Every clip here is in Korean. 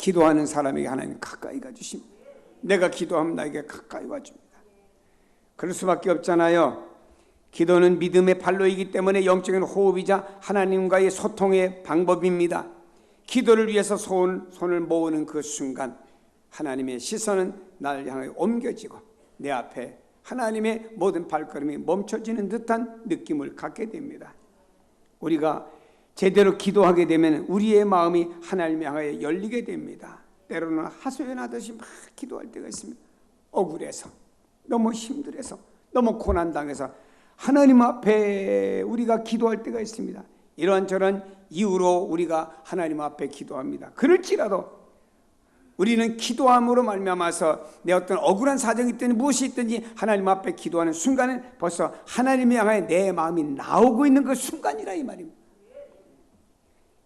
기도하는 사람에게 하나님 가까이 가주십니다. 내가 기도하면 나에게 가까이 와줍니다. 그럴 수밖에 없잖아요. 기도는 믿음의 발로이기 때문에 영적인 호흡이자 하나님과의 소통의 방법입니다. 기도를 위해서 손을 모으는 그 순간 하나님의 시선은 나를 향해 옮겨지고 내 앞에 하나님의 모든 발걸음이 멈춰지는 듯한 느낌을 갖게 됩니다. 우리가 제대로 기도하게 되면 우리의 마음이 하나님을 향해 열리게 됩니다. 때로는 하소연하듯이 막 기도할 때가 있습니다. 억울해서, 너무 힘들어서, 너무 고난당해서 하나님 앞에 우리가 기도할 때가 있습니다. 이런저런 이유로 우리가 하나님 앞에 기도합니다. 그럴지라도 우리는 기도함으로 말미암아서 내 어떤 억울한 사정이 있든지 무엇이 있든지 하나님 앞에 기도하는 순간은 벌써 하나님을 향해 내 마음이 나오고 있는 그 순간이라 이 말입니다.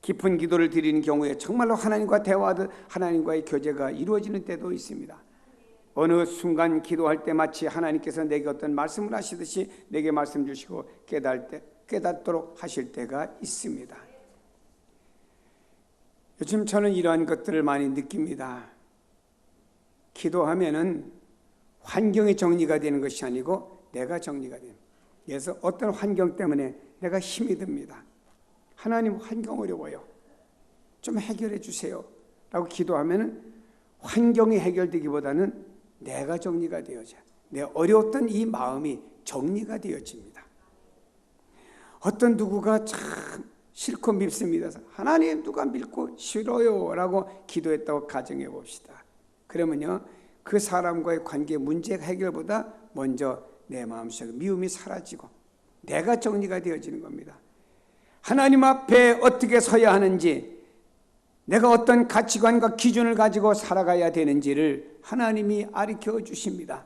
깊은 기도를 드리는 경우에 정말로 하나님과 대화하듯 하나님과의 교제가 이루어지는 때도 있습니다. 어느 순간 기도할 때 마치 하나님께서 내게 어떤 말씀을 하시듯이 내게 말씀 주시고 깨닫도록 하실 때가 있습니다. 요즘 저는 이러한 것들을 많이 느낍니다. 기도하면은 환경이 정리가 되는 것이 아니고 내가 정리가 됩니다. 그래서 어떤 환경 때문에 내가 힘이 듭니다. 하나님 환경 어려워요. 좀 해결해 주세요 라고 기도하면은 환경이 해결되기보다는 내가 정리가 되어져요. 내 어려웠던 이 마음이 정리가 되어집니다. 어떤 누구가 참 싫고 밉습니다. 하나님 누가 믿고 싫어요 라고 기도했다고 가정해 봅시다. 그러면요 그 사람과의 관계 문제 해결보다 먼저 내 마음속에 미움이 사라지고 내가 정리가 되어지는 겁니다. 하나님 앞에 어떻게 서야 하는지, 내가 어떤 가치관과 기준을 가지고 살아가야 되는지를 하나님이 가르쳐 주십니다.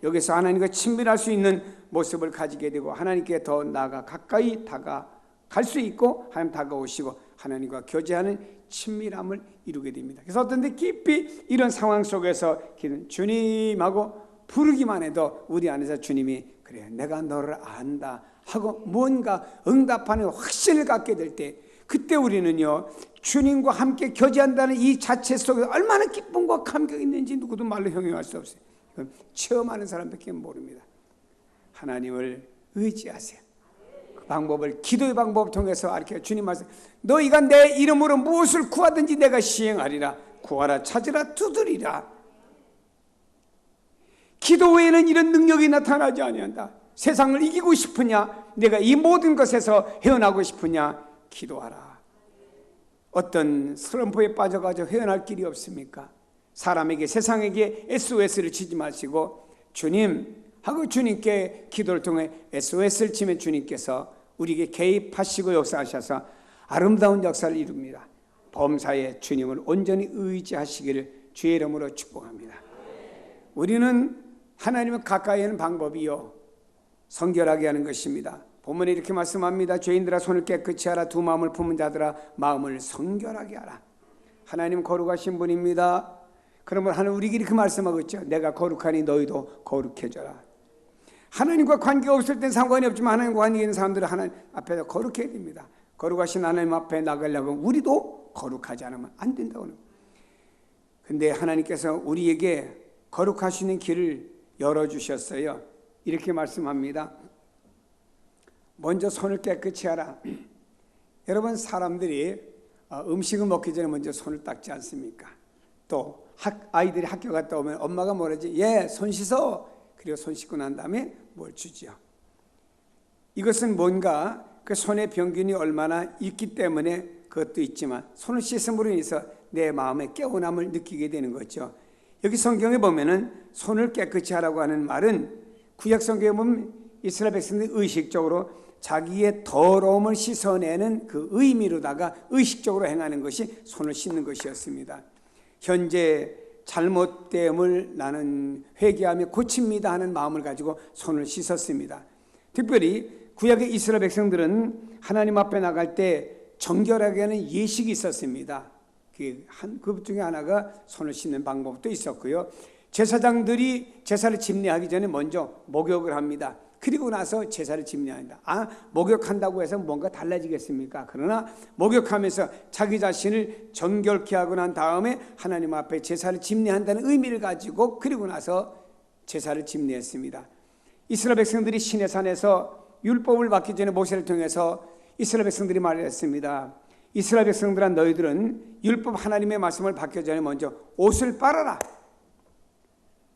여기서 하나님과 친밀할 수 있는 모습을 가지게 되고 하나님께 더 나아가 가까이 다가갈 수 있고 하나님 다가오시고 하나님과 교제하는 친밀함을 이루게 됩니다. 그래서 어떤 데 깊이 이런 상황 속에서 주님하고 부르기만 해도 우리 안에서 주님이 그래 내가 너를 안다 하고 뭔가 응답하는 확신을 갖게 될 때, 그때 우리는요 주님과 함께 교제한다는 이 자체 속에 얼마나 기쁨과 감격이 있는지 누구도 말로 형용할 수 없어요. 체험하는 사람밖에 모릅니다. 하나님을 의지하세요. 그 방법을 기도의 방법을 통해서 가르쳐 주님 말씀, 너희가 내 이름으로 무엇을 구하든지 내가 시행하리라. 구하라, 찾으라, 두드리라. 기도 외에는 이런 능력이 나타나지 아니한다. 세상을 이기고 싶으냐, 내가 이 모든 것에서 헤어나고 싶으냐, 기도하라. 어떤 슬럼프에 빠져가지고 헤어날 길이 없습니까? 사람에게, 세상에게 SOS를 치지 마시고 주님 하고 주님께 기도를 통해 SOS를 치면 주님께서 우리에게 개입하시고 역사하셔서 아름다운 역사를 이룹니다. 범사에 주님을 온전히 의지하시기를 주의 이름으로 축복합니다. 우리는 하나님을 가까이 하는 방법이요 성결하게 하는 것입니다. 본문에 이렇게 말씀합니다. 죄인들아 손을 깨끗이 하라. 두 마음을 품은 자들아 마음을 성결하게 하라. 하나님 거룩하신 분입니다. 그러면 하나님 우리에게 이렇게 말씀하고 있죠. 내가 거룩하니 너희도 거룩해져라. 하나님과 관계가 없을 땐 상관이 없지만 하나님과 관계 있는 사람들은 하나님 앞에서 거룩해야 됩니다. 거룩하신 하나님 앞에 나가려고 우리도 거룩하지 않으면 안 된다고 합니다. 그런데 하나님께서 우리에게 거룩하시는 길을 열어주셨어요. 이렇게 말씀합니다. 먼저 손을 깨끗이 하라. 여러분 사람들이 음식을 먹기 전에 먼저 손을 닦지 않습니까? 또 아이들이 학교 갔다 오면 엄마가 뭐라지? 예, 손 씻어. 그리고 손 씻고 난 다음에 뭘 주지요? 이것은 뭔가 그 손의 병균이 얼마나 있기 때문에 그것도 있지만 손을 씻음으로 인해서 내 마음의 깨어남을 느끼게 되는 거죠. 여기 성경에 보면은 손을 깨끗이 하라고 하는 말은 구약 성경에 보면 이스라엘 백성들이 의식적으로 자기의 더러움을 씻어내는 그 의미로다가 의식적으로 행하는 것이 손을 씻는 것이었습니다. 현재 잘못됨을 나는 회개하며 고칩니다 하는 마음을 가지고 손을 씻었습니다. 특별히 구약의 이스라엘 백성들은 하나님 앞에 나갈 때 정결하게 하는 예식이 있었습니다. 그 중에 하나가 손을 씻는 방법도 있었고요. 제사장들이 제사를 집례하기 전에 먼저 목욕을 합니다. 그리고 나서 제사를 지내야 한다. 목욕한다고 해서 뭔가 달라지겠습니까? 그러나 목욕하면서 자기 자신을 정결케 하고 난 다음에 하나님 앞에 제사를 집례한다는 의미를 가지고 그리고 나서 제사를 집례했습니다. 이스라엘 백성들이 시내산에서 율법을 받기 전에 모세를 통해서 이스라엘 백성들이 말했습니다. 이스라엘 백성들아, 너희들은 율법 하나님의 말씀을 받기 전에 먼저 옷을 빨아라.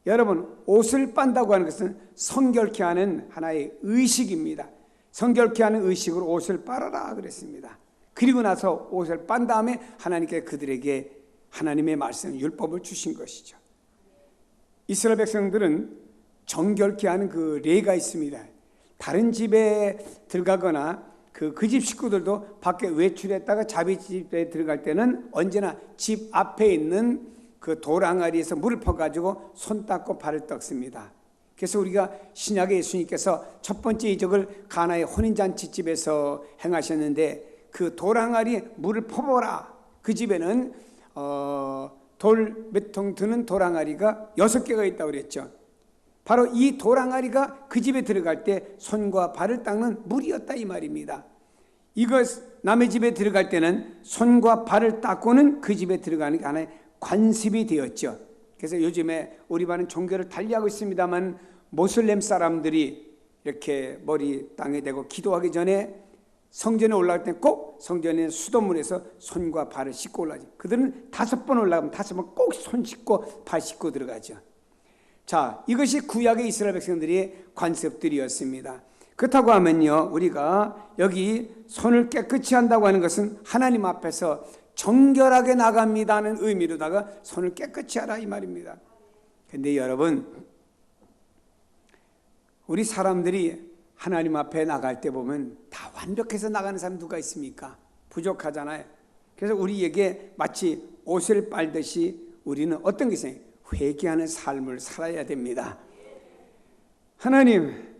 여러분, 옷을 빤다고 하는 것은 성결케 하는 하나의 의식입니다. 성결케 하는 의식으로 옷을 빨아라 그랬습니다. 그리고 나서 옷을 빤 다음에 하나님께 그들에게 하나님의 말씀, 율법을 주신 것이죠. 이스라엘 백성들은 정결케 하는 그례가 있습니다. 다른 집에 들어가거나 그 집 식구들도 밖에 외출했다가 자기 집에 들어갈 때는 언제나 집 앞에 있는 그 돌항아리에서 물을 퍼가지고 손 닦고 발을 닦습니다. 그래서 우리가 신약의 예수님께서 첫 번째 이적을 가나의 혼인잔치집에서 행하셨는데 그 돌항아리에 물을 퍼보라. 그 집에는 돌 몇 통 드는 돌항아리가 6개가 있다고 그랬죠. 바로 이 돌항아리가 그 집에 들어갈 때 손과 발을 닦는 물이었다 이 말입니다. 이것 남의 집에 들어갈 때는 손과 발을 닦고는 그 집에 들어가는 게 하나의 관습이 되었죠. 그래서 요즘에 우리 반은 종교를 달리하고 있습니다만 모슬렘 사람들이 이렇게 머리 땅에 대고 기도하기 전에 성전에 올라갈 때 꼭 성전의 수도문에서 손과 발을 씻고 올라가죠. 그들은 5번 올라가면 5번 꼭 손 씻고 발 씻고 들어가죠. 자, 이것이 구약의 이스라엘 백성들의 관습들이었습니다. 그렇다고 하면요, 우리가 여기 손을 깨끗이 한다고 하는 것은 하나님 앞에서 정결하게 나갑니다는 의미로다가 손을 깨끗이 하라 이 말입니다. 근데 여러분, 우리 사람들이 하나님 앞에 나갈 때 보면 다 완벽해서 나가는 사람 누가 있습니까? 부족하잖아요. 그래서 우리에게 마치 옷을 빨듯이 우리는 어떤 것이 회개하는 삶을 살아야 됩니다. 하나님,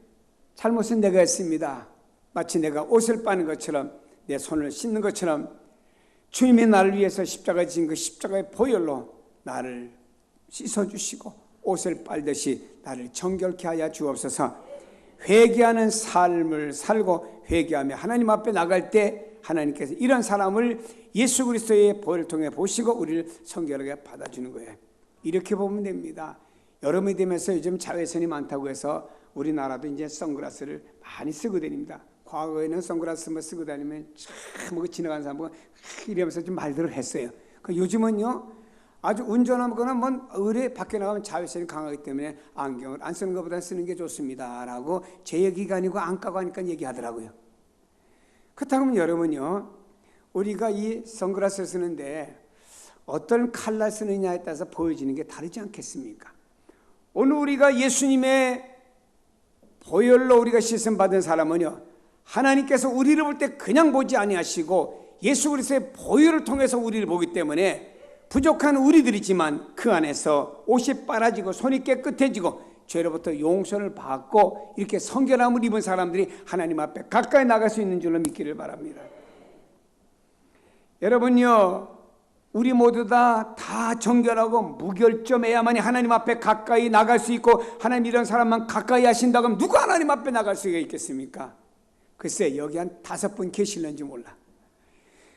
잘못은 내가 했습니다. 마치 내가 옷을 빠는 것처럼 내 손을 씻는 것처럼 주님이 나를 위해서 십자가에 진 그 십자가의 보혈로 나를 씻어주시고 옷을 빨듯이 나를 정결케 하여 주옵소서. 회개하는 삶을 살고 회개하며 하나님 앞에 나갈 때 하나님께서 이런 사람을 예수 그리스도의 보혈을 통해 보시고 우리를 성결하게 받아주는 거예요. 이렇게 보면 됩니다. 여름이 되면서 요즘 자외선이 많다고 해서 우리나라도 이제 선글라스를 많이 쓰고 다닙니다. 과거에는 선글라스만 쓰고 다니면 참 지나가는 사람은 이러면서 좀 말들을 했어요. 요즘은요, 아주 운전하거나 뭐 의뢰 밖에 나가면 자외선이 강하기 때문에 안경을 안 쓰는 것보다 쓰는 게 좋습니다라고 제 얘기가 아니고 안과가 하니까 얘기하더라고요. 그렇다면 여러분요, 우리가 이 선글라스를 쓰는데 어떤 컬러 쓰느냐에 따라서 보여지는 게 다르지 않겠습니까? 오늘 우리가 예수님의 보혈로 우리가 씻음 받은 사람은요, 하나님께서 우리를 볼 때 그냥 보지 아니하시고 예수 그리스도의 보혈을 통해서 우리를 보기 때문에 부족한 우리들이지만 그 안에서 옷이 빨아지고 손이 깨끗해지고 죄로부터 용서를 받고 이렇게 성결함을 입은 사람들이 하나님 앞에 가까이 나갈 수 있는 줄로 믿기를 바랍니다. 여러분요, 우리 모두 다 정결하고 무결점해야만이 하나님 앞에 가까이 나갈 수 있고 하나님 이런 사람만 가까이 하신다고 하면 누가 하나님 앞에 나갈 수가 있겠습니까? 글쎄 여기 한 5분 계실는지 몰라.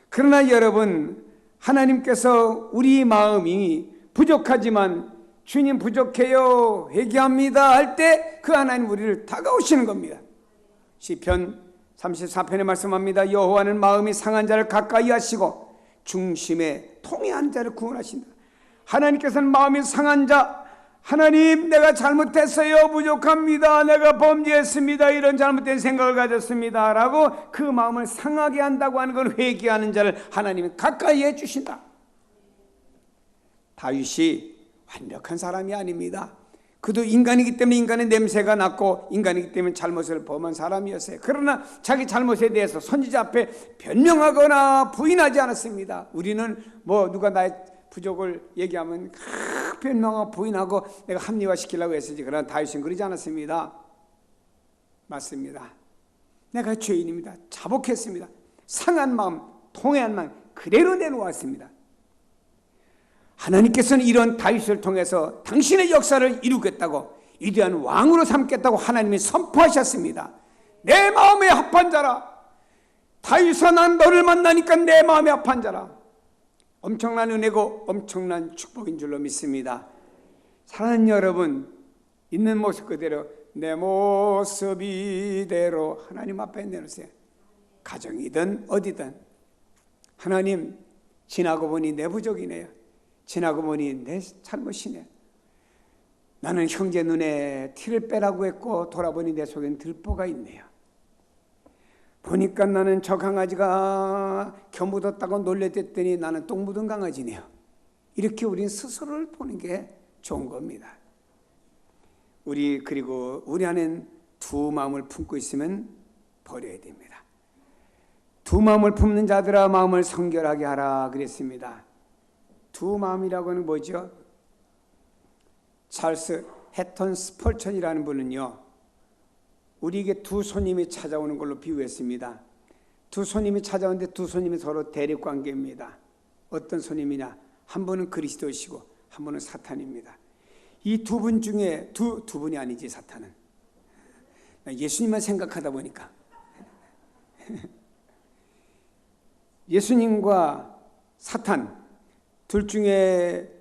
그러나 여러분, 하나님께서 우리 마음이 부족하지만 주님 부족해요, 회개합니다 할 때 그 하나님 우리를 다가오시는 겁니다. 시편 34편에 말씀합니다. 여호와는 마음이 상한 자를 가까이 하시고 중심에 통해한 자를 구원하신다. 하나님께서는 마음이 상한 자, 하나님 내가 잘못했어요, 부족합니다, 내가 범죄했습니다, 이런 잘못된 생각을 가졌습니다 라고 그 마음을 상하게 한다고 하는 걸 회개하는 자를 하나님이 가까이 해주신다. 다윗이 완벽한 사람이 아닙니다. 그도 인간이기 때문에 인간의 냄새가 났고 인간이기 때문에 잘못을 범한 사람이었어요. 그러나 자기 잘못에 대해서 선지자 앞에 변명하거나 부인하지 않았습니다. 우리는 뭐 누가 나의 부족을 얘기하면 변명하고 부인하고 내가 합리화시키려고 했었지. 그러나 다윗은 그러지 않았습니다. 맞습니다. 내가 죄인입니다. 자복했습니다. 상한 마음, 통해한 마음 그대로 내놓았습니다. 하나님께서는 이런 다윗을 통해서 당신의 역사를 이루겠다고 위대한 왕으로 삼겠다고 하나님이 선포하셨습니다. 내 마음에 합한 자라. 다윗아, 난 너를 만나니까 내 마음에 합한 자라. 엄청난 은혜고 엄청난 축복인 줄로 믿습니다. 사랑하는 여러분, 있는 모습 그대로 내 모습 이대로 하나님 앞에 내놓으세요. 가정이든 어디든, 하나님, 지나고 보니 내 부족이네요. 지나고 보니 내 잘못이네. 나는 형제 눈에 티를 빼라고 했고 돌아보니 내 속엔 들보가 있네요. 보니까 나는 저 강아지가 겨 묻었다고 놀래댔더니 나는 똥 묻은 강아지네요. 이렇게 우리는 스스로를 보는 게 좋은 겁니다. 그리고 우리 안엔 두 마음을 품고 있으면 버려야 됩니다. 두 마음을 품는 자들아 마음을 성결하게 하라 그랬습니다. 두 마음이라고는 뭐죠? 찰스 해턴 스펄천이라는 분은요, 우리에게 두 손님이 찾아오는 걸로 비유했습니다. 두 손님이 찾아오는데 두 손님이 서로 대립관계입니다. 어떤 손님이냐? 한 분은 그리스도이시고 한 분은 사탄입니다. 이 두 분 중에 두 분이 아니지, 사탄은. 예수님만 생각하다 보니까 예수님과 사탄 둘 중에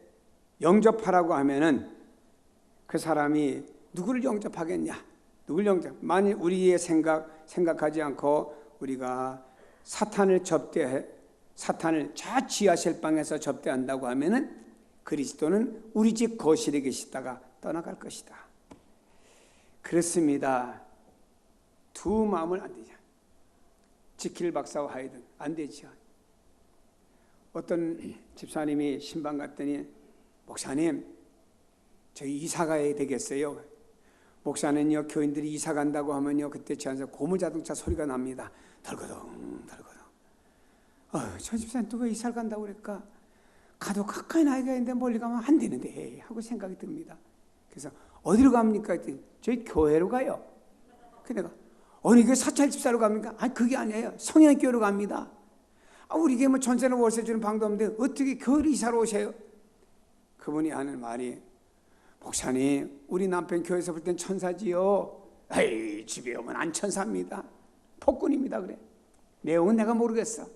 영접하라고 하면은 그 사람이 누구를 영접하겠냐? 누굴 영접? 만일 우리의 생각하지 않고 우리가 사탄을 저 지하실 방에서 접대한다고 하면은 그리스도는 우리 집 거실에 계시다가 떠나갈 것이다. 그렇습니다. 두 마음을 안 되죠. 지킬 박사와 하이든 안 되죠. 어떤 집사님이 신방 갔더니, 목사님, 저희 이사 가야 되겠어요. 목사는요, 교인들이 이사 간다고 하면요, 그때 제 안에서 고무자동차 소리가 납니다. 덜거덩 덜거덩. 저 집사님 또 왜 이사를 간다고 그럴까? 가도 가까이 나이가 있는데 멀리 가면 안 되는데 하고 생각이 듭니다. 그래서 어디로 갑니까? 했더니 저희 교회로 가요. 그래서 내가 어느 교회 사찰 집사로 갑니까? 아니, 그게 아니에요. 성향교회로 갑니다. 우리 교회 뭐 전세는 월세 주는 방도 없는데 어떻게 교회로 이사로 오세요? 그분이 하는 말이, 목사님, 우리 남편 교회에서 볼 땐 천사지요. 에이, 집에 오면 안 천사입니다. 폭군입니다. 그래. 내용은 내가 모르겠어.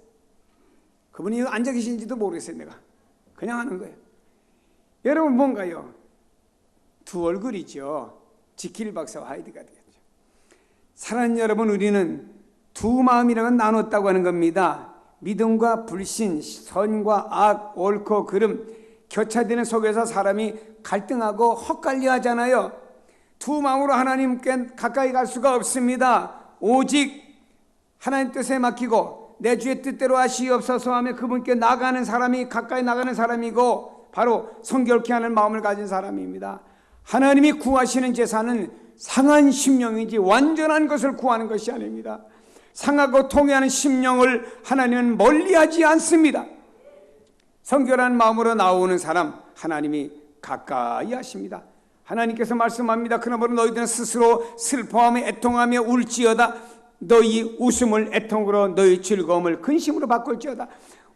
그분이 앉아 계신지도 모르겠어요. 내가 그냥 하는 거예요. 여러분, 뭔가요? 두 얼굴이죠. 지킬 박사와 하이드가 되겠죠. 사랑하는 여러분, 우리는 두 마음이라는 건 나눴다고 하는 겁니다. 믿음과 불신, 선과 악, 옳고 그름, 교차되는 속에서 사람이 갈등하고 헛갈려 하잖아요. 두 마음으로 하나님께 가까이 갈 수가 없습니다. 오직 하나님 뜻에 맡기고 내 주의 뜻대로 하시옵소서 하며 그분께 나가는 사람이 가까이 나가는 사람이고, 바로 성결케 하는 마음을 가진 사람입니다. 하나님이 구하시는 제사는 상한 심령이지 완전한 것을 구하는 것이 아닙니다. 상하고 통해하는 심령을 하나님은 멀리하지 않습니다. 성결한 마음으로 나오는 사람 하나님이 가까이 하십니다. 하나님께서 말씀합니다. 그러므로 너희들은 스스로 슬퍼하며 애통하며 울지어다. 너희 웃음을 애통으로, 너희 즐거움을 근심으로 바꿀지어다.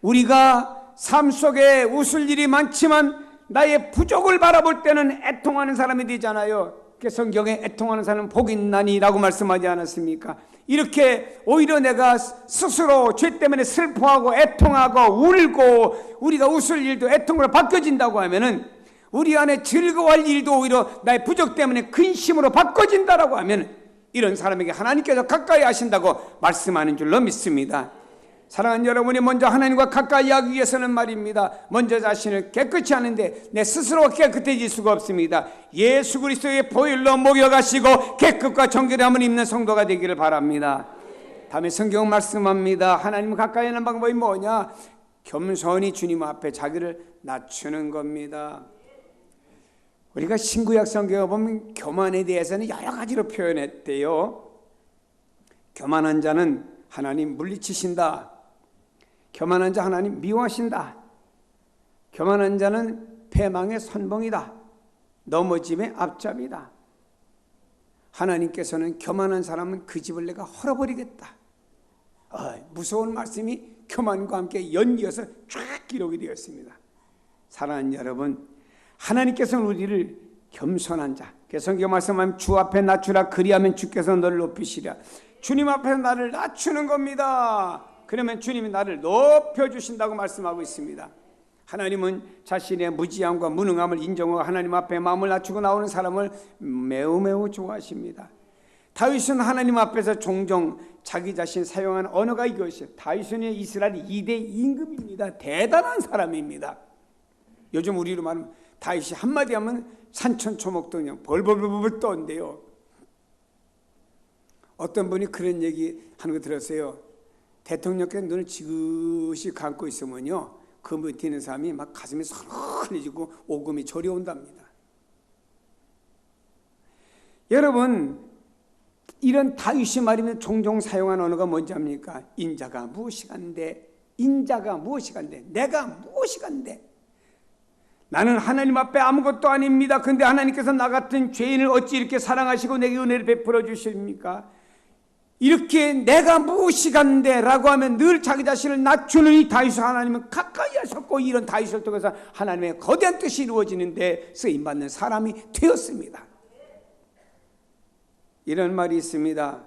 우리가 삶 속에 웃을 일이 많지만 나의 부족을 바라볼 때는 애통하는 사람이 되잖아요. 성경에 애통하는 사람은 복이 있나니라고 말씀하지 않았습니까? 이렇게 오히려 내가 스스로 죄 때문에 슬퍼하고 애통하고 울고 우리가 웃을 일도 애통으로 바뀌어진다고 하면은, 우리 안에 즐거워할 일도 오히려 나의 부족 때문에 근심으로 바꿔진다라고 하면, 이런 사람에게 하나님께서 가까이 하신다고 말씀하는 줄로 믿습니다. 사랑하는 여러분이 먼저 하나님과 가까이 하기 위해서는 말입니다, 먼저 자신을 깨끗이 하는데 내 스스로가 깨끗해질 수가 없습니다. 예수 그리스도의 보혈로 목욕하시고 깨끗과 정결함을 입는 성도가 되기를 바랍니다. 다음에 성경은 말씀합니다. 하나님 가까이 하는 방법이 뭐냐? 겸손히 주님 앞에 자기를 낮추는 겁니다. 우리가 신구약 성경에 보면 교만에 대해서는 여러 가지로 표현했대요. 교만한 자는 하나님 물리치신다. 교만한 자 하나님 미워하신다. 교만한 자는 패망의 선봉이다. 넘어짐의 앞잡이다. 하나님께서는 교만한 사람은 그 집을 내가 헐어버리겠다. 무서운 말씀이 교만과 함께 연이어서 쫙 기록이 되었습니다. 사랑하는 여러분, 하나님께서는 우리를 겸손한 자. 성경 말씀하면 주 앞에 낮추라 그리하면 주께서 너를 높이시리라. 주님 앞에 나를 낮추는 겁니다. 그러면 주님이 나를 높여주신다고 말씀하고 있습니다. 하나님은 자신의 무지함과 무능함을 인정하고 하나님 앞에 마음을 낮추고 나오는 사람을 매우 좋아하십니다. 다윗은 하나님 앞에서 종종 자기 자신 사용한 언어가 이것이에요. 다윗은 이스라엘 2대 임금입니다. 대단한 사람입니다. 요즘 우리로 말하면 다윗이 한마디 하면 산천초목도 그냥 벌벌벌 떠는데요. 어떤 분이 그런 얘기 하는 거 들었어요. 대통령께서 눈을 지그시 감고 있으면요, 그 밑에 있는 사람이 막 가슴이 서늘해지고 오금이 저려온답니다. 여러분, 이런 다윗이 말이면 종종 사용한 언어가 뭔지 압니까? 인자가 무엇이간데, 인자가 무엇이간데, 내가 무엇이간데, 나는 하나님 앞에 아무것도 아닙니다. 그런데 하나님께서 나 같은 죄인을 어찌 이렇게 사랑하시고 내게 은혜를 베풀어 주십니까? 이렇게 내가 무엇이간데 라고 하면 늘 자기 자신을 낮추는 이 다윗을 하나님은 가까이 하셨고, 이런 다윗을 통해서 하나님의 거대한 뜻이 이루어지는데 쓰임받는 사람이 되었습니다. 이런 말이 있습니다.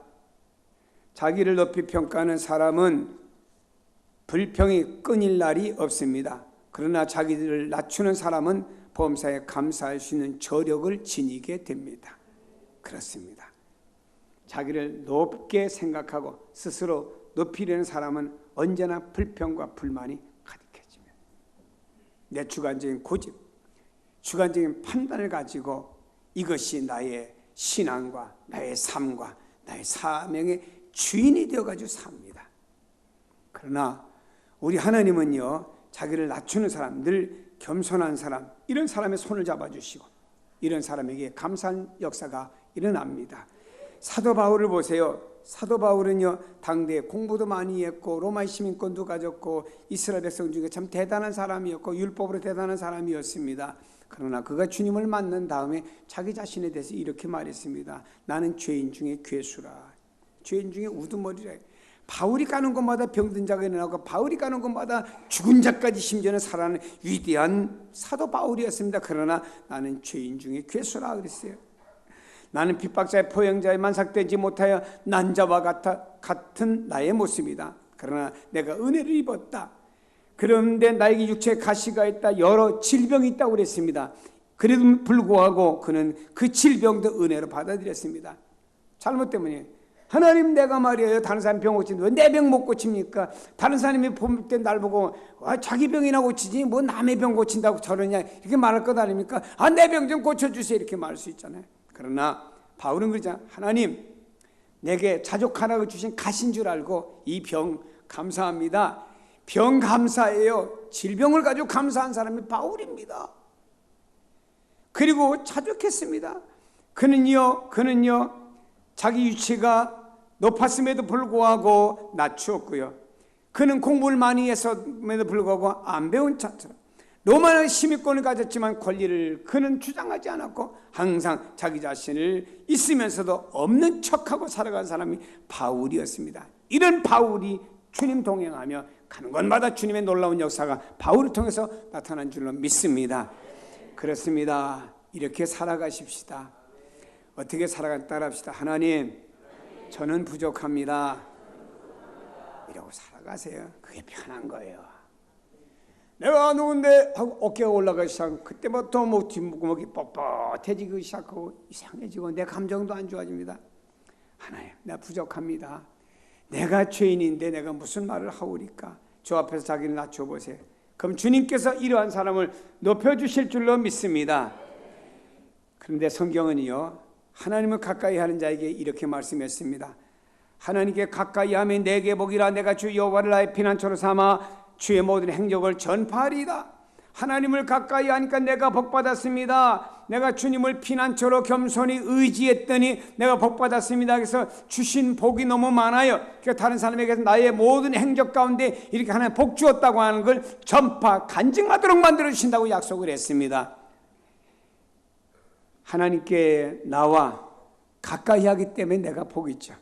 자기를 높이 평가하는 사람은 불평이 끊일 날이 없습니다. 그러나 자기를 낮추는 사람은 범사에 감사할 수 있는 저력을 지니게 됩니다. 그렇습니다. 자기를 높게 생각하고 스스로 높이려는 사람은 언제나 불평과 불만이 가득해집니다. 내 주관적인 고집, 주관적인 판단을 가지고 이것이 나의 신앙과 나의 삶과 나의 사명의 주인이 되어가지고 삽니다. 그러나 우리 하나님은요, 자기를 낮추는 사람, 늘 겸손한 사람, 이런 사람의 손을 잡아주시고 이런 사람에게 감사한 역사가 일어납니다. 사도 바울을 보세요. 사도 바울은요, 당대에 공부도 많이 했고 로마의 시민권도 가졌고 이스라엘 백성 중에 참 대단한 사람이었고 율법으로 대단한 사람이었습니다. 그러나 그가 주님을 만난 다음에 자기 자신에 대해서 이렇게 말했습니다. 나는 죄인 중에 괴수라. 죄인 중에 우두머리라. 바울이 가는 곳마다 병든 자가 일어나고 바울이 가는 곳마다 죽은 자까지 심지어는 살아나는 위대한 사도 바울이었습니다. 그러나 나는 죄인 중에 괴수라 그랬어요. 나는 핍박자의 포용자의 만삭되지 못하여 난 자와 같은 나의 모습이다. 그러나 내가 은혜를 입었다. 그런데 나에게 육체에 가시가 있다. 여러 질병이 있다고 그랬습니다. 그래도 불구하고 그는 그 질병도 은혜로 받아들였습니다. 잘못 때문에 하나님, 내가 말이에요, 다른 사람 병 고치는데 왜 내 병 못 고칩니까? 다른 사람이 볼 때 날 보고 자기 병이나 고치지 뭐 남의 병 고친다고 저러냐 이렇게 말할 것 아닙니까? 내 병 좀 고쳐주세요 이렇게 말할 수 있잖아요. 그러나 바울은 그러잖아요. 하나님, 내게 자족하라고 주신 가신 줄 알고 이 병 감사합니다. 병 감사해요. 질병을 가지고 감사한 사람이 바울입니다. 그리고 자족했습니다. 그는요 자기 위치가 높았음에도 불구하고 낮추었고요. 그는 공부를 많이 했음에도 불구하고 안 배운 자처럼 로마의 시민권을 가졌지만 권리를 그는 주장하지 않았고 항상 자기 자신을 있으면서도 없는 척하고 살아간 사람이 바울이었습니다. 이런 바울이 주님 동행하며 가는 곳마다 주님의 놀라운 역사가 바울을 통해서 나타난 줄로 믿습니다. 그렇습니다. 이렇게 살아가십시다. 어떻게 살아간 따라합시다. 하나님, 저는 부족합니다. 이러고 살아가세요. 그게 편한 거예요. 내가 누군데 하고 어깨가 올라가기 시작하고 그때부터 목 뒷목이 뻣뻣해지기 시작하고 이상해지고 내 감정도 안 좋아집니다. 하나님, 나 부족합니다. 내가 죄인인데 내가 무슨 말을 하오리까? 주 앞에서 자기를 낮춰보세요. 그럼 주님께서 이러한 사람을 높여주실 줄로 믿습니다. 그런데 성경은요, 하나님을 가까이 하는 자에게 이렇게 말씀했습니다. 하나님께 가까이 하면 내게 복이라. 내가 주 여호와를 나의 피난처로 삼아 주의 모든 행적을 전파하리이다. 하나님을 가까이 하니까 내가 복받았습니다. 내가 주님을 피난처로 겸손히 의지했더니 내가 복받았습니다. 그래서 주신 복이 너무 많아요. 그러니까 다른 사람에게 나의 모든 행적 가운데 이렇게 하나님 복 주었다고 하는 걸 전파, 간증하도록 만들어주신다고 약속을 했습니다. 하나님께 나와 가까이 하기 때문에 내가 복이 있죠.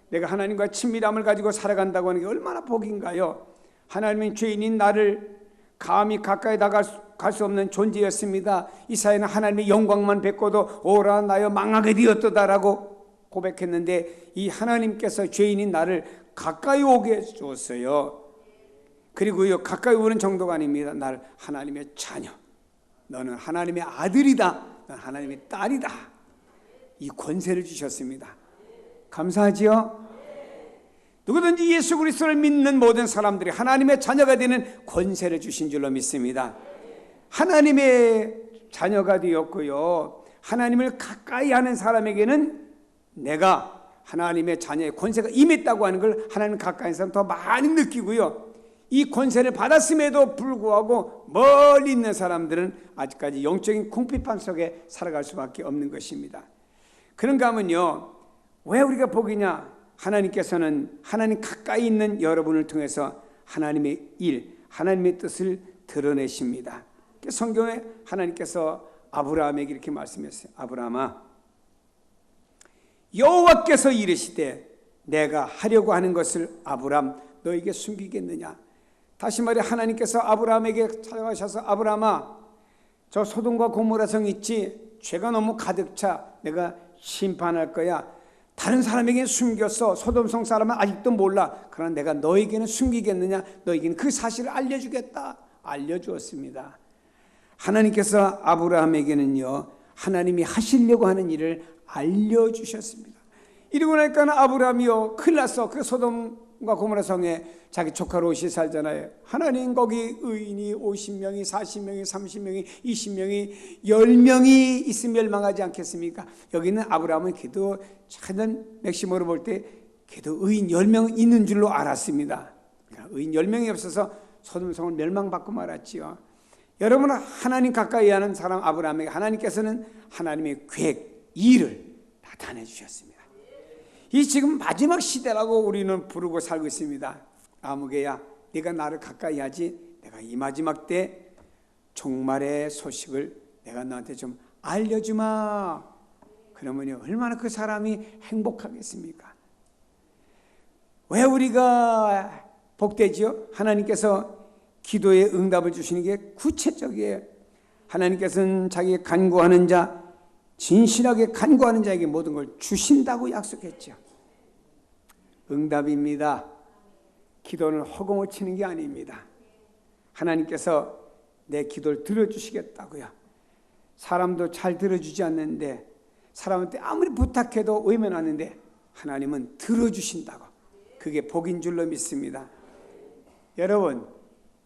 내가 하나님과 친밀함을 가지고 살아간다고 하는 게 얼마나 복인가요? 하나님은 죄인인 나를 감히 가까이 다가갈 갈 수 없는 존재였습니다. 이사야는 하나님의 영광만 뵙고도 오라 나여 망하게 되었도다라고 고백했는데 이 하나님께서 죄인인 나를 가까이 오게 해주었어요. 그리고요, 가까이 오는 정도가 아닙니다. 나를 하나님의 자녀, 너는 하나님의 아들이다, 너는 하나님의 딸이다, 이 권세를 주셨습니다. 감사하지요? 누구든지 예수 그리스도를 믿는 모든 사람들이 하나님의 자녀가 되는 권세를 주신 줄로 믿습니다. 하나님의 자녀가 되었고요, 하나님을 가까이 하는 사람에게는 내가 하나님의 자녀의 권세가 임했다고 하는 걸 하나님 가까이 있는 사람 더 많이 느끼고요, 이 권세를 받았음에도 불구하고 멀리 있는 사람들은 아직까지 영적인 궁핍함 속에 살아갈 수밖에 없는 것입니다. 그런가 하면요, 왜 우리가 복이냐? 하나님께서는 하나님 가까이 있는 여러분을 통해서 하나님의 일, 하나님의 뜻을 드러내십니다. 성경에 하나님께서 아브라함에게 이렇게 말씀했어요. 아브라함아, 여호와께서 이르시되 내가 하려고 하는 것을 아브라함 너에게 숨기겠느냐? 다시 말해 하나님께서 아브라함에게 찾아가셔서 아브라함아, 저 소돔과 고모라 성 있지? 죄가 너무 가득 차 내가 심판할 거야. 다른 사람에게는 숨겼어. 소돔성 사람은 아직도 몰라. 그러나 내가 너에게는 숨기겠느냐? 너에게는 그 사실을 알려주겠다. 알려주었습니다. 하나님께서 아브라함에게는요, 하나님이 하시려고 하는 일을 알려주셨습니다. 이러고 나니까 아브라함이요, 큰일 났어. 그 소돔과 고모라 성에 자기 조카 롯이 살잖아요. 하나님 거기 의인이 50명이 40명이 30명이 20명이 10명이 있으면 멸망하지 않겠습니까? 여기는 아브라함은 그래도 작은 맥시모로 볼 때 그래도 의인 10명 있는 줄로 알았습니다. 그러니까 의인 10명이 없어서 소돔성을 멸망받고 말았지요. 여러분은 하나님 가까이 하는 사람 아브라함에게 하나님께서는 하나님의 계획, 일을 나타내 주셨습니다. 이 지금 마지막 시대라고 우리는 부르고 살고 있습니다. 아무개야, 네가 나를 가까이 하지. 내가 이 마지막 때 종말의 소식을 내가 너한테 좀 알려주마. 그러면 얼마나 그 사람이 행복하겠습니까? 왜 우리가 복되지요? 하나님께서 기도의 응답을 주시는 게 구체적이에요. 하나님께서는 자기의 간구하는 자, 진실하게 간구하는 자에게 모든 걸 주신다고 약속했죠. 응답입니다. 기도는 허공을 치는 게 아닙니다. 하나님께서 내 기도를 들어주시겠다고요. 사람도 잘 들어주지 않는데, 사람한테 아무리 부탁해도 외면하는데 하나님은 들어주신다고. 그게 복인 줄로 믿습니다.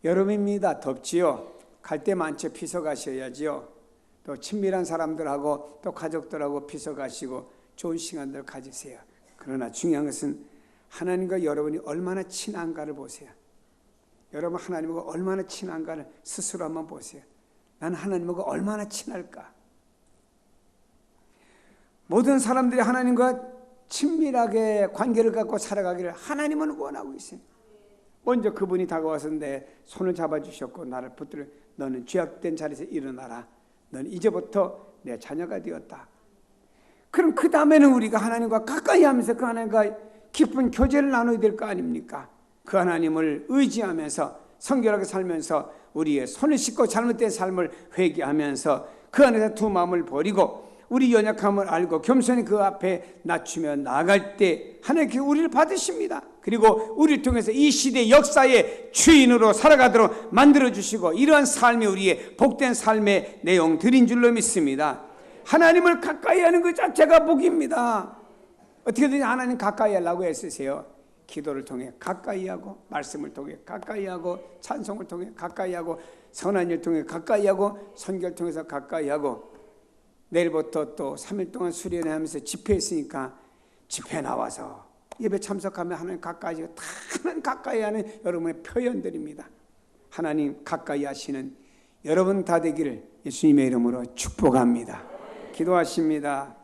여름입니다. 덥지요? 갈 때 많죠. 피서 가셔야지요. 또 친밀한 사람들하고 또 가족들하고 피서 가시고 좋은 시간들 가지세요. 그러나 중요한 것은 하나님과 여러분이 얼마나 친한가를 보세요. 여러분 하나님과 얼마나 친한가를 스스로 한번 보세요. 나는 하나님과 얼마나 친할까? 모든 사람들이 하나님과 친밀하게 관계를 갖고 살아가기를 하나님은 원하고 있어요. 먼저 그분이 다가와서 내 손을 잡아주셨고 나를 붙들어 너는 죄악된 자리에서 일어나라. 너는 이제부터 내 자녀가 되었다. 그럼 그 다음에는 우리가 하나님과 가까이 하면서 그 하나님과 깊은 교제를 나눠야 될 거 아닙니까? 그 하나님을 의지하면서 성결하게 살면서 우리의 손을 씻고 잘못된 삶을 회개하면서 그 안에서 두 마음을 버리고 우리 연약함을 알고 겸손히 그 앞에 낮추며 나아갈 때 하나님께 우리를 받으십니다. 그리고 우리를 통해서 이 시대 역사의 주인으로 살아가도록 만들어주시고 이러한 삶이 우리의 복된 삶의 내용들인 줄로 믿습니다. 하나님을 가까이 하는 것 자체가 복입니다. 어떻게든지 하나님 가까이 하려고 애쓰세요. 기도를 통해 가까이 하고 말씀을 통해 가까이 하고 찬송을 통해 가까이 하고 선한 일 통해 가까이 하고 선교를 통해서 가까이 하고 내일부터 또 3일 동안 수련회 하면서 집회했으니까 집회 나와서 예배 참석하면 하나님 가까이 하고 다 하나님 가까이 하는 여러분의 표현들입니다. 하나님 가까이 하시는 여러분 다 되기를 예수님의 이름으로 축복합니다. 기도하십니다.